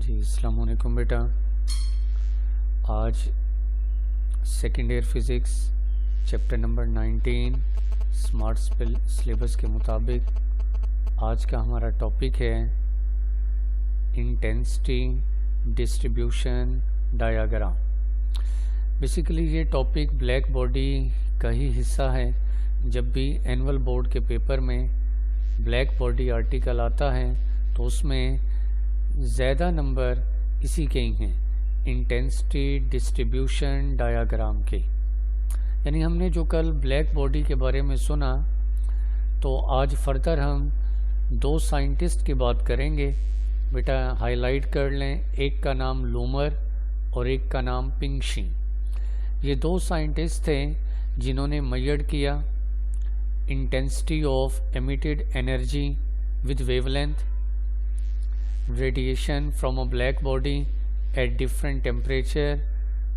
जी अस्सलाम वालेकुम बेटा। आज second year physics chapter number 19 smart syllabus के मुताबिक आज का हमारा टॉपिक है इंटेंसिटी डिस्ट्रीब्यूशन डायग्राम। बेसिकली ये टॉपिक ब्लैक बॉडी का ही हिस्सा है। जब भी एनुअल बोर्ड के पेपर में ब्लैक बॉडी आर्टिकल आता है तो उसमें ज़्यादा नंबर इसी के ही हैं, इंटेंसिटी डिस्ट्रीब्यूशन डायग्राम के। यानी हमने जो कल ब्लैक बॉडी के बारे में सुना तो आज फर्दर हम दो साइंटिस्ट की बात करेंगे। बेटा हाईलाइट कर लें, एक का नाम लूमर और एक का नाम पिंगशी। ये दो साइंटिस्ट थे जिन्होंने मेजर किया intensity of emitted energy with wavelength radiation from a black body at different temperature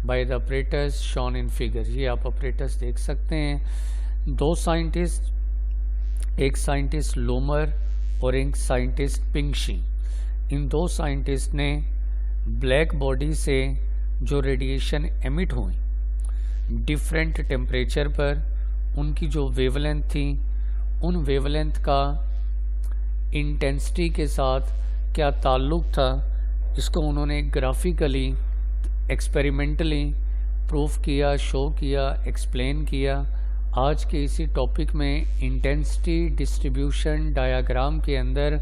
by the apparatus shown in figure। ये आप apparatus देख सकते हैं। दो साइंटिस्ट, एक साइंटिस्ट लूमर और एक साइंटिस्ट पिंगशी। इन दो साइंटिस्ट ने ब्लैक बॉडी से जो रेडिएशन एमिट हुई डिफरेंट टेम्परेचर पर, उनकी जो वेवलेंथ थी उन वेवलेंथ का इंटेंसिटी के साथ क्या ताल्लुक़ था, इसको उन्होंने ग्राफिकली एक्सपेरिमेंटली प्रूफ किया, शो किया, एक्सप्लेन किया। आज के इसी टॉपिक में इंटेंसिटी डिस्ट्रीब्यूशन डायग्राम के अंदर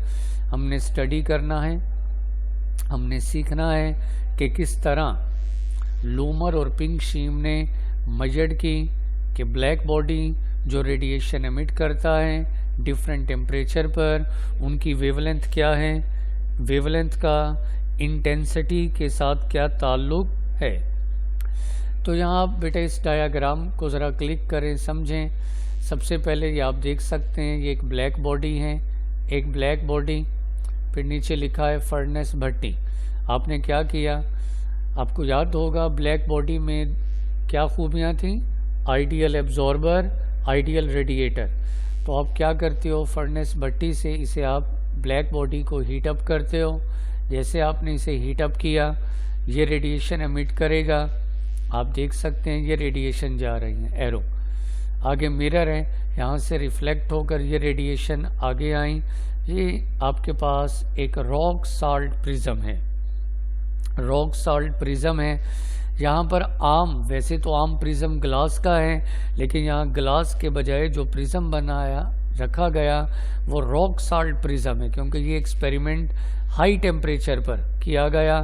हमने स्टडी करना है, हमने सीखना है कि किस तरह लूमर और पिंगशी ने मेजर की कि ब्लैक बॉडी जो रेडिएशन एमिट करता है डिफरेंट टेम्परेचर पर, उनकी वेवलेंथ क्या है, वेवलेंथ का इंटेंसिटी के साथ क्या ताल्लुक़ है। तो यहाँ आप बेटा इस डायग्राम को ज़रा क्लिक करें, समझें। सबसे पहले ये आप देख सकते हैं, ये एक ब्लैक बॉडी है, एक ब्लैक बॉडी, फिर नीचे लिखा है फर्नेस भट्टी। आपने क्या किया, आपको याद होगा ब्लैक बॉडी में क्या खूबियाँ थीं, आइडियल एब्जॉर्बर, आइडियल रेडिएटर। तो आप क्या करते हो, फर्नेस भट्टी से इसे आप ब्लैक बॉडी को हीट अप करते हो। जैसे आपने इसे हीट अप किया ये रेडिएशन एमिट करेगा। आप देख सकते हैं ये रेडिएशन जा रही है, एरो। आगे मिरर है, यहाँ से रिफ्लेक्ट होकर ये रेडिएशन आगे आई। ये आपके पास एक रॉक साल्ट प्रिज्म है, रॉक साल्ट प्रिज्म है। यहाँ पर वैसे तो आम प्रिज्म ग्लास का है, लेकिन यहाँ ग्लास के बजाय जो प्रिज्म बनाया रखा गया वो रॉक साल्ट प्रिज्म है, क्योंकि ये एक्सपेरिमेंट हाई टेम्परेचर पर किया गया।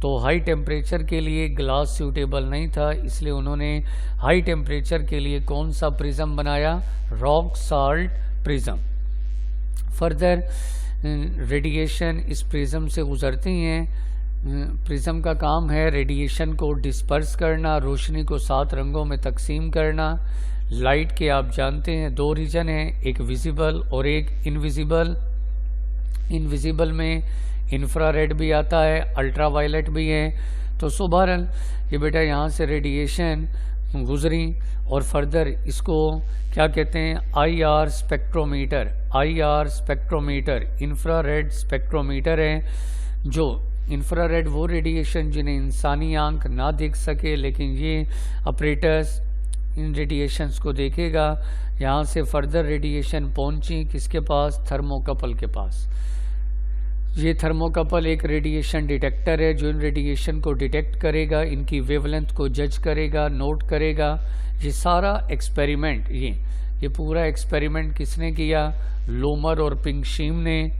तो हाई टेम्परेचर के लिए ग्लास सूटेबल नहीं था, इसलिए उन्होंने हाई टेम्परेचर के लिए कौन सा प्रिज्म बनाया, rock salt prism. Further radiation इस प्रिज्म से गुजरती हैं। प्रिज्म का काम है रेडिएशन को डिस्पर्स करना, रोशनी को 7 रंगों में तकसीम करना। लाइट के आप जानते हैं दो रीजन हैं, एक विजिबल और एक इनविजिबल। इनविजिबल में इंफ्रारेड भी आता है, अल्ट्रावायलेट भी है। तो बहरहाल ये बेटा यहाँ से रेडिएशन गुजरी और फर्दर इसको क्या कहते हैं, IR spectrometer. IR spectrometer infrared spectrometer है। जो इंफ्रारेड वो रेडिएशन जिन्हें इंसानी आंख ना देख सके, लेकिन ये अपरेटस इन रेडिएशंस को देखेगा। यहाँ से फर्दर रेडिएशन पहुँची किसके पास, थर्मोकपल के पास। ये थर्मोकपल एक रेडिएशन डिटेक्टर है जो इन रेडिएशन को डिटेक्ट करेगा, इनकी वेवलेंथ को जज करेगा, नोट करेगा। ये सारा एक्सपेरिमेंट, ये पूरा एक्सपेरिमेंट किसने किया, लूमर और पिंगशी ने।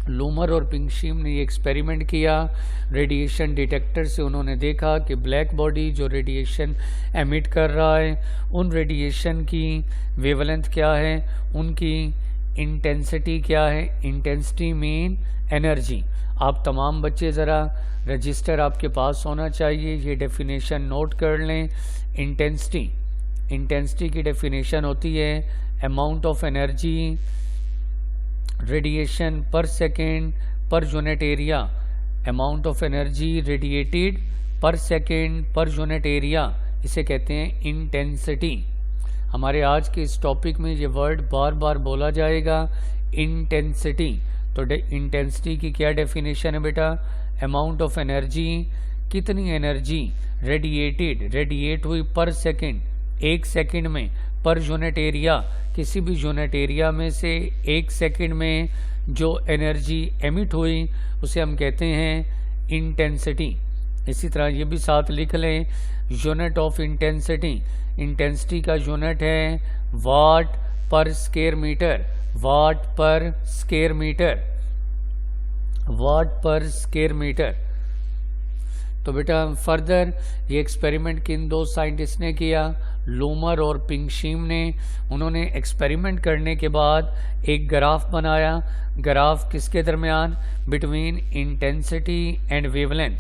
लूमर और पिंगशी ने ये एक्सपेरिमेंट किया। रेडिएशन डिटेक्टर से उन्होंने देखा कि ब्लैक बॉडी जो रेडिएशन एमिट कर रहा है उन रेडिएशन की वेवलेंथ क्या है, उनकी इंटेंसिटी क्या है। Intensity mean energy. आप तमाम बच्चे ज़रा रजिस्टर आपके पास होना चाहिए, ये डेफिनेशन नोट कर लें। इंटेंसिटी की डेफिनेशन होती है अमाउंट ऑफ एनर्जी रेडिएशन पर second per unit area. Amount of energy radiated पर सेकेंड पर यूनिट एरिया, इसे कहते हैं इंटेंसिटी। हमारे आज के इस टॉपिक में ये वर्ड बार बार बोला जाएगा, इंटेंसिटी। तो इंटेंसिटी की क्या डेफिनेशन है बेटा? अमाउंट ऑफ एनर्जी, कितनी एनर्जी रेडिएट हुई पर सेकेंड, एक सेकेंड में, पर यूनिट एरिया, किसी भी यूनिट एरिया में से एक सेकेंड में जो एनर्जी एमिट हुई उसे हम कहते हैं इंटेंसिटी। इसी तरह ये भी साथ लिख लें, यूनिट ऑफ इंटेंसिटी, इंटेंसिटी का यूनिट है वाट पर स्क्वायर मीटर, वाट पर स्क्वायर मीटर, वाट पर स्क्वायर मीटर। तो बेटा फर्दर ये एक्सपेरिमेंट किन दो साइंटिस्ट ने किया? लूमर और पिंगशीम ने। उन्होंने एक्सपेरिमेंट करने के बाद एक ग्राफ बनाया, ग्राफ किसके दरमियान? Between intensity and wavelength.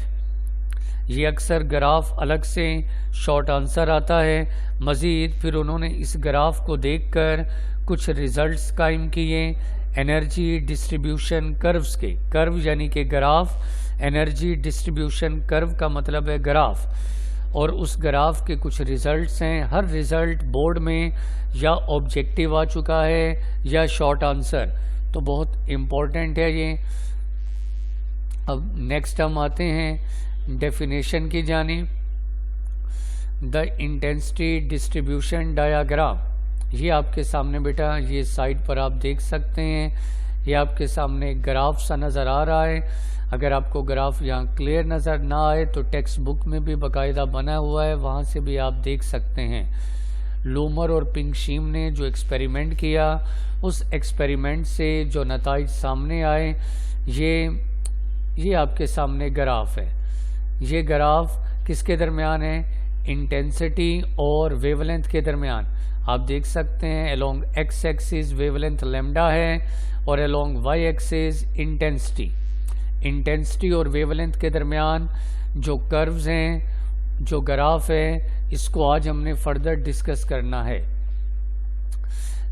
ये अक्सर ग्राफ अलग से शॉर्ट आंसर आता है। मज़ीद फिर उन्होंने इस ग्राफ को देखकर कुछ रिजल्ट्स कायम किए एनर्जी डिस्ट्रीब्यूशन कर्व्स के। कर्व यानी कि ग्राफ, एनर्जी डिस्ट्रीब्यूशन कर्व का मतलब है ग्राफ, और उस ग्राफ के कुछ रिजल्ट्स हैं। हर रिजल्ट बोर्ड में या ऑब्जेक्टिव आ चुका है या शॉर्ट आंसर, तो बहुत इम्पोर्टेंट है ये। अब नेक्स्ट हम आते हैं डेफिनेशन की जानिब। द इंटेंसिटी डिस्ट्रीब्यूशन डायाग्राम, ये आपके सामने बेटा ये साइड पर आप देख सकते हैं, ये आपके सामने ग्राफ सा नज़र आ रहा है। अगर आपको ग्राफ यहाँ क्लियर नज़र ना आए तो टेक्स्ट बुक में भी बाकायदा बना हुआ है, वहाँ से भी आप देख सकते हैं। लूमर और पिंगशीम ने जो एक्सपेरिमेंट किया, उस एक्सपेरिमेंट से जो नताइज सामने आए, ये आपके सामने ग्राफ है। ये ग्राफ किसके दरमियान है? इंटेंसिटी और वेवलेंथ के दरमियान। आप देख सकते हैं along X axis wavelength lambda है और along Y axis intensity. Intensity और वेवलेंथ के दरमियान जो कर्व्स हैं, जो ग्राफ है, इसको आज हमने फर्दर डिस्कस करना है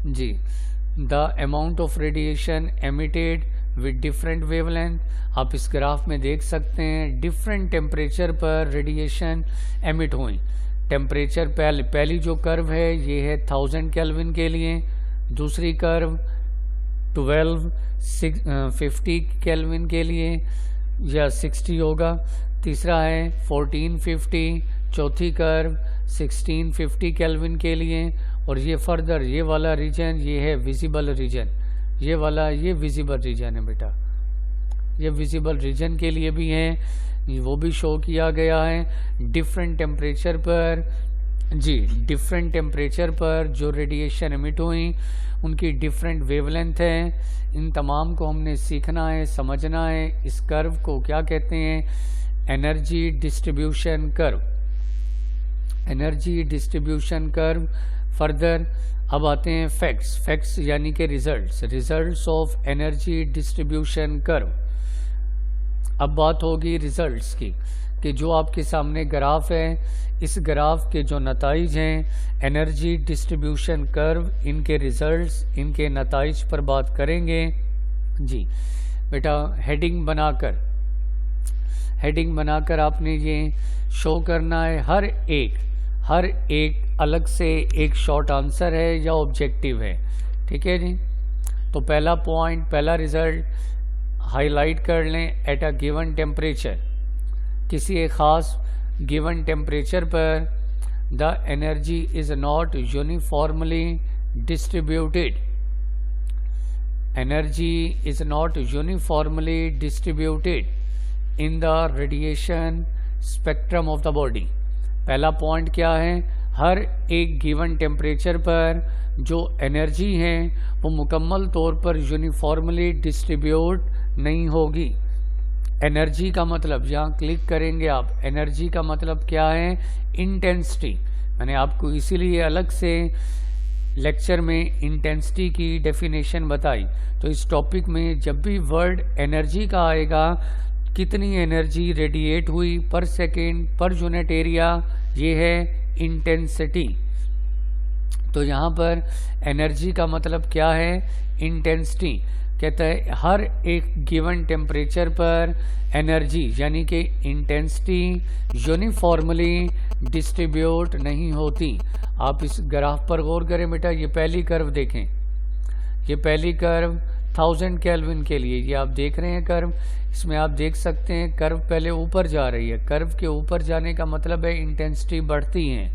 जी। The amount of radiation emitted with different wavelength, आप इस ग्राफ में देख सकते हैं डिफरेंट टेम्परेचर पर रेडिएशन एमिट हुई। टेम्परेचर पहली जो कर्व है ये है 1000 केल्विन के लिए, दूसरी कर्व 1250 केल्विन के लिए या 60 होगा, तीसरा है 1450, चौथी कर्व 1650 केल्विन के लिए, और ये फर्दर ये वाला रीजन ये है विजिबल रीजन, ये वाला ये विजिबल रीजन है बेटा। ये विजिबल रीजन के लिए भी हैं, वो भी शो किया गया है। डिफरेंट टेम्परेचर पर जी, डिफरेंट टेम्परेचर पर जो रेडिएशन एमिट हुई उनकी डिफरेंट वेवलेंथ है। इन तमाम को हमने सीखना है, समझना है। इस कर्व को क्या कहते हैं? Energy distribution curve, energy distribution curve. Further अब आते हैं फैक्ट्स, फैक्ट्स यानी कि results of energy distribution curve. अब बात होगी रिजल्ट्स की, कि जो आपके सामने ग्राफ है, इस ग्राफ के जो नताइज हैं एनर्जी डिस्ट्रीब्यूशन कर्व, इनके रिजल्ट्स, इनके नताइज पर बात करेंगे जी। बेटा हेडिंग बनाकर आपने ये शो करना है। हर एक अलग से एक शॉर्ट आंसर है या ऑब्जेक्टिव है, ठीक है जी। तो पहला पॉइंट, पहला रिजल्ट हाईलाइट कर लें। एट अ गिवन टेम्परेचर, किसी एक ख़ास गिवन टेम्परेचर पर the energy is not uniformly distributed, energy is not uniformly distributed in the radiation spectrum of the body. पहला पॉइंट क्या है? हर एक गिवन टेम्परेचर पर जो एनर्जी है वो मुकम्मल तौर पर यूनिफॉर्मली डिस्ट्रीब्यूट नहीं होगी। एनर्जी का मतलब, यहाँ क्लिक करेंगे आप, एनर्जी का मतलब क्या है? इंटेंसिटी। मैंने आपको इसीलिए अलग से लेक्चर में इंटेंसिटी की डेफिनेशन बताई। तो इस टॉपिक में जब भी वर्ड एनर्जी का आएगा, कितनी एनर्जी रेडिएट हुई पर सेकेंड पर यूनिट एरिया, ये है इंटेंसिटी। तो यहाँ पर एनर्जी का मतलब क्या है? इंटेंसिटी। कहता है हर एक गिवन टेम्परेचर पर एनर्जी यानी कि इंटेंसिटी यूनिफॉर्मली डिस्ट्रीब्यूट नहीं होती। आप इस ग्राफ पर गौर करें बेटा, ये पहली कर्व देखें, ये पहली कर्व 1000 केल्विन के लिए। ये आप देख रहे हैं कर्व, इसमें आप देख सकते हैं कर्व पहले ऊपर जा रही है। कर्व के ऊपर जाने का मतलब है इंटेंसिटी बढ़ती है।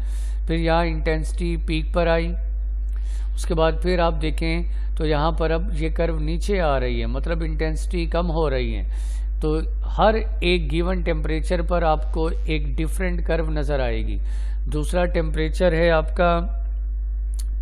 फिर यहाँ इंटेंसिटी पीक पर आई, उसके बाद फिर आप देखें तो यहाँ पर अब ये कर्व नीचे आ रही है, मतलब इंटेंसिटी कम हो रही है। तो हर एक गिवन टेम्परेचर पर आपको एक डिफरेंट कर्व नज़र आएगी। दूसरा टेम्परेचर है आपका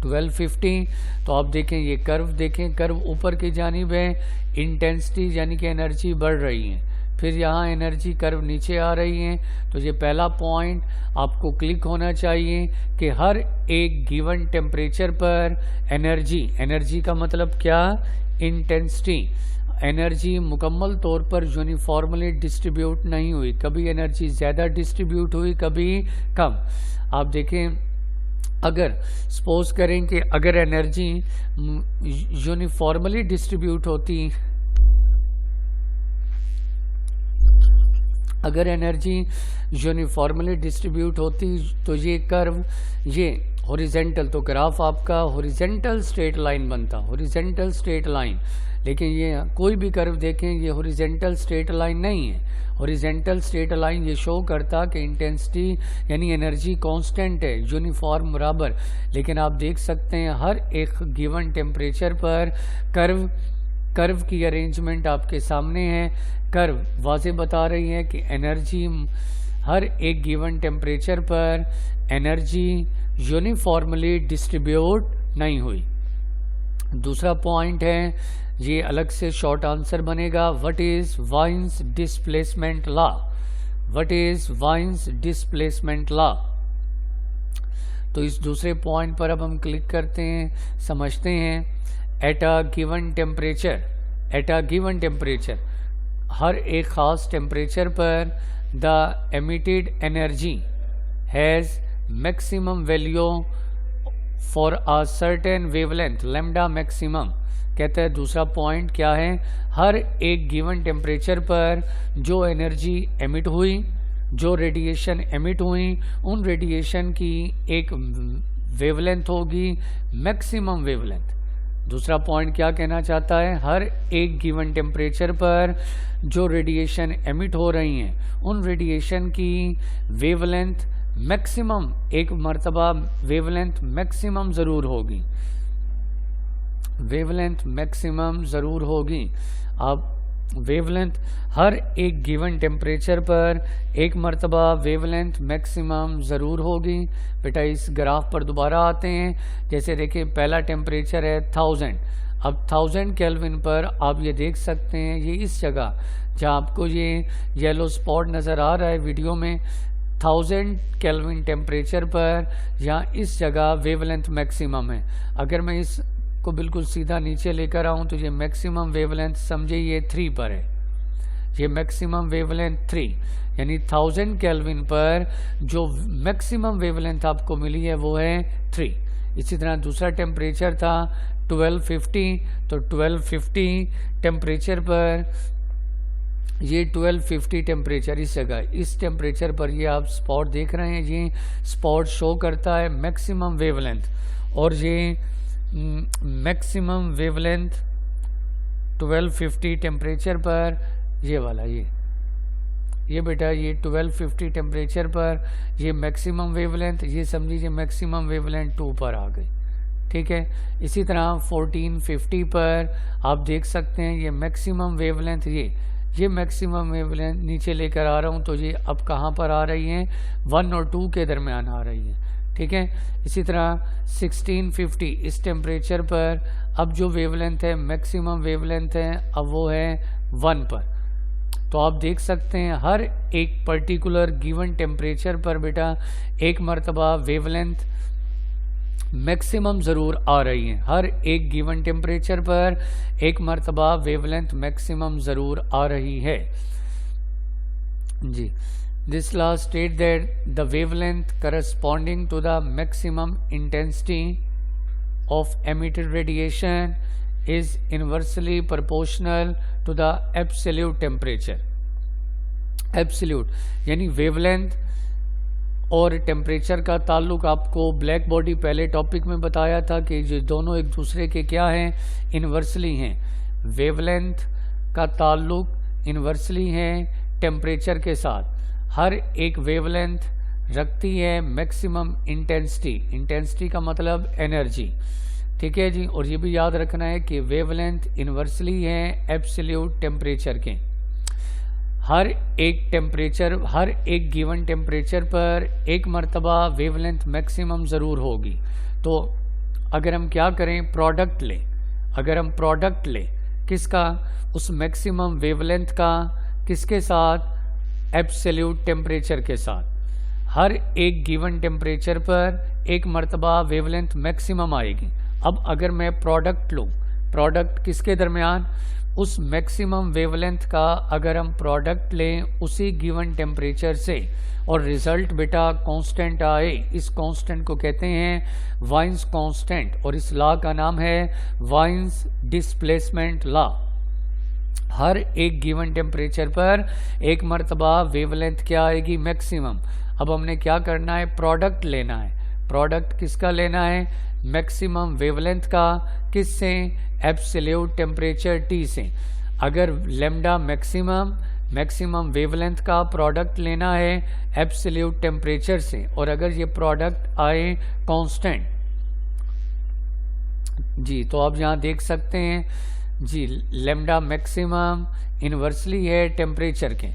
1250। तो आप देखें ये कर्व देखें, कर्व ऊपर की जानिब है, इंटेंसिटी यानी कि एनर्जी बढ़ रही है। फिर यहाँ एनर्जी कर्व नीचे आ रही है। तो ये पहला पॉइंट आपको क्लिक होना चाहिए कि हर एक गिवन टेम्परेचर पर एनर्जी का मतलब क्या, इंटेंसिटी। एनर्जी मुकम्मल तौर पर यूनिफॉर्मली डिस्ट्रीब्यूट नहीं हुई, कभी एनर्जी ज़्यादा डिस्ट्रीब्यूट हुई, कभी कम। आप देखें, अगर सपोज करें कि अगर एनर्जी यूनिफॉर्मली डिस्ट्रीब्यूट होती, अगर एनर्जी यूनिफॉर्मली डिस्ट्रीब्यूट होती तो ये कर्व, ये हॉरिजेंटल, तो ग्राफ आपका हॉरिजेंटल स्ट्रेट लाइन बनता, हॉरिजेंटल स्ट्रेट लाइन। लेकिन ये कोई भी कर्व देखें, ये हॉरिजेंटल स्ट्रेट लाइन नहीं है। हॉरिजेंटल स्ट्रेट लाइन ये शो करता कि इंटेंसिटी यानी एनर्जी कांस्टेंट है, यूनिफॉर्म बराबर। लेकिन आप देख सकते हैं हर एक गिवन टेम्परेचर पर कर्व की अरेंजमेंट आपके सामने है। कर्व वाज़े बता रही है कि एनर्जी हर एक गिवन टेम्परेचर पर एनर्जी यूनिफॉर्मली डिस्ट्रीब्यूट नहीं हुई। दूसरा पॉइंट है, ये अलग से शॉर्ट आंसर बनेगा, what is Wien's displacement law, what is Wien's displacement law. तो इस दूसरे पॉइंट पर अब हम क्लिक करते हैं, समझते हैं। At a given temperature, at a given temperature, हर एक ख़ास टेम्परेचर पर the emitted energy has maximum value for a certain wavelength lambda maximum. कहते हैं दूसरा पॉइंट क्या है, हर एक गिवन टेम्परेचर पर जो एनर्जी एमिट हुई, जो रेडिएशन एमिट हुई, उन रेडिएशन की एक वेवलेंथ होगी, मैक्सिमम वेवलेंथ। दूसरा पॉइंट क्या कहना चाहता है, हर एक गिवन टेम्परेचर पर जो रेडिएशन एमिट हो रही हैं, उन रेडिएशन की वेवलेंथ मैक्सिमम, एक मर्तबा वेवलेंथ मैक्सिमम ज़रूर होगी, वेवलेंथ मैक्सिमम ज़रूर होगी। अब वेवलेंथ हर एक गिवन टेम्परेचर पर एक मर्तबा वेवलेंथ मैक्सिमम ज़रूर होगी। बेटा इस ग्राफ पर दोबारा आते हैं। जैसे देखिए पहला टेम्परेचर है 1000। अब 1000 केल्विन पर आप ये देख सकते हैं, ये इस जगह जहाँ आपको ये येलो स्पॉट नज़र आ रहा है वीडियो में, 1000 केल्विन टेम्परेचर पर यहाँ इस जगह वेवलेंथ मैक्सिमम है। अगर मैं इस को बिल्कुल सीधा नीचे लेकर आऊं तो ये मैक्सिमम वेवलेंथ समझे ये 3 पर है, ये मैक्सिमम वेवलेंथ 3, यानी 1000 केल्विन पर जो मैक्सिमम वेवलेंथ आपको मिली है वो है 3। इसी तरह दूसरा टेम्परेचर था 1250, तो 1250 टेम्परेचर पर, ये 1250 टेम्परेचर इस जगह, इस टेम्परेचर पर ये आप स्पॉट देख रहे हैं, ये स्पॉट शो करता है मैक्सिमम वेवलेंथ। और ये मैक्सिमम वेवलेंथ 1250 टेम्परेचर पर, ये वाला ये बेटा ये 1250 टेम्परेचर पर ये मैक्सिमम वेवलेंथ, ये समझिए मैक्सिमम वेवलेंथ 2 पर आ गई, ठीक है। इसी तरह 1450 पर आप देख सकते हैं ये मैक्सिमम वेवलेंथ, ये मैक्सिमम वेवलेंथ नीचे लेकर आ रहा हूँ तो ये अब कहाँ पर आ रही है, 1 और 2 के दरमियान आ रही है, ठीक है। इसी तरह 1650 इस टेम्परेचर पर अब जो वेवलेंथ है, मैक्सिमम वेवलेंथ है, अब वो है 1 पर। तो आप देख सकते हैं हर एक पर्टिकुलर गिवन टेम्परेचर पर बेटा एक मर्तबा वेवलेंथ मैक्सिमम ज़रूर आ रही है, हर एक गिवन टेम्परेचर पर एक मर्तबा वेवलेंथ मैक्सिमम ज़रूर आ रही है जी। This law states that the wavelength corresponding to the maximum intensity of emitted radiation is inversely proportional to the absolute temperature. Absolute यानी वेवलेंथ और टेम्परेचर का ताल्लुक आपको ब्लैक बॉडी पहले टॉपिक में बताया था कि जो दोनों एक दूसरे के क्या हैं, इन्वर्सली हैं। वेवलेंथ का ताल्लुक इन्वर्सली है टेम्परेचर के साथ। हर एक वेवलेंथ रखती है मैक्सिमम इंटेंसिटी, इंटेंसिटी का मतलब एनर्जी, ठीक है जी। और ये भी याद रखना है कि वेवलेंथ इन्वर्सली है एब्सोल्यूट टेम्परेचर के। हर एक गिवन टेम्परेचर पर एक मर्तबा वेवलेंथ मैक्सिमम ज़रूर होगी। तो अगर हम क्या करें, प्रोडक्ट लें किसका, उस मैक्सिमम वेवलेंथ का, किसके साथ, एब्सोल्यूट टेम्परेचर के साथ। हर एक गिवन टेम्परेचर पर एक मर्तबा वेवलेंथ मैक्सिमम आएगी। अब अगर मैं प्रोडक्ट लूँ, प्रोडक्ट किसके दरमियान, उस मैक्सिमम वेवलेंथ का अगर हम प्रोडक्ट लें उसी गिवन टेम्परेचर से और रिजल्ट बेटा कांस्टेंट आए, इस कांस्टेंट को कहते हैं वाइन्स कांस्टेंट और इस लॉ का नाम है वाइन्स डिस्प्लेसमेंट लॉ। हर एक गिवन टेम्परेचर पर एक मर्तबा वेवलेंथ क्या आएगी, मैक्सिमम। अब हमने क्या करना है, प्रोडक्ट लेना है। प्रोडक्ट किसका लेना है, मैक्सिमम वेवलेंथ का, किससे, एब्सोल्यूट टेम्परेचर T से। अगर लेमडा मैक्सिमम वेवलेंथ का प्रोडक्ट लेना है एब्सोल्यूट टेम्परेचर से, और अगर ये प्रोडक्ट आए कांस्टेंट जी, तो आप यहाँ देख सकते हैं जी, लेमडा मैक्सिमम इन्वर्सली है टेम्परेचर के।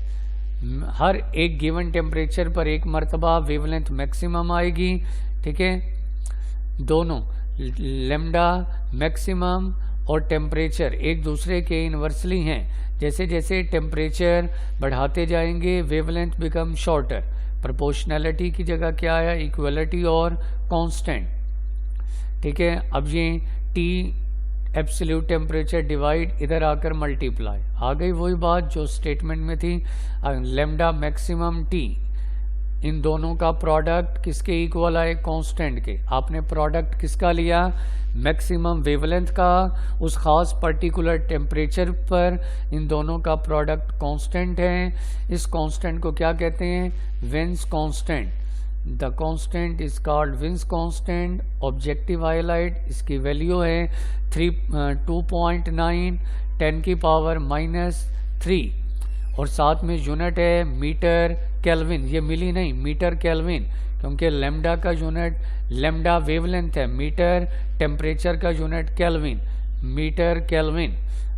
हर एक गिवन टेम्परेचर पर एक मर्तबा वेवलेंथ मैक्सिमम आएगी, ठीक है। दोनों लेमडा मैक्सिमम और टेम्परेचर एक दूसरे के इन्वर्सली हैं। जैसे जैसे टेम्परेचर बढ़ाते जाएंगे वेवलेंथ बिकम शॉर्टर। प्रोपोर्शनैलिटी की जगह क्या है, इक्वलिटी और कांस्टेंट, ठीक है। अब ये T एब्सोल्यूट टेम्परेचर डिवाइड, इधर आकर मल्टीप्लाई, आ गई वही बात जो स्टेटमेंट में थी। लेमडा मैक्सिमम T, इन दोनों का प्रोडक्ट किसके इक्वल आए, कांस्टेंट के। आपने प्रोडक्ट किसका लिया, मैक्सिमम वेवलेंथ का, उस खास पर्टिकुलर टेम्परेचर पर इन दोनों का प्रोडक्ट कांस्टेंट है। इस कांस्टेंट को क्या कहते हैं, wins constant. The constant is called wins constant. Objective highlight, इसकी वैल्यू है 2.9 10⁻³ और साथ में यूनिट है मीटर केल्विन। ये मिली नहीं, मीटर केल्विन, क्योंकि लेमडा का यूनिट, लेमडा वेवलेंथ है, मीटर टेम्परेचर का unit kelvin, metre kelvin.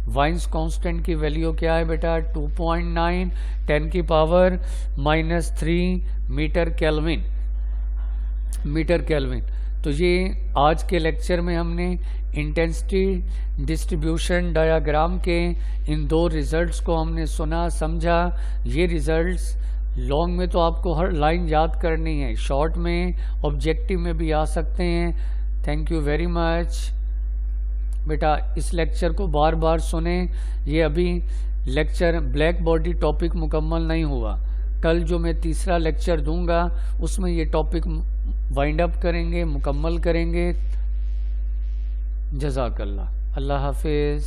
Wien's constant की वैल्यू क्या है बेटा, 2.9 10⁻³ मीटर केल्विन। तो ये आज के लेक्चर में हमने इंटेंसिटी डिस्ट्रीब्यूशन डायग्राम के इन दो रिजल्ट्स को हमने सुना, समझा। ये रिजल्ट्स लॉन्ग में तो आपको हर लाइन याद करनी है, शॉर्ट में ऑब्जेक्टिव में भी आ सकते हैं। थैंक यू वेरी मच बेटा। इस लेक्चर को बार बार सुने। ये अभी लेक्चर ब्लैक बॉडी टॉपिक मुकम्मल नहीं हुआ। कल जो मैं तीसरा लेक्चर दूंगा उसमें ये टॉपिक वाइंड अप करेंगे, मुकम्मल करेंगे। जज़ाकल्लाह, अल्लाह हाफिज़।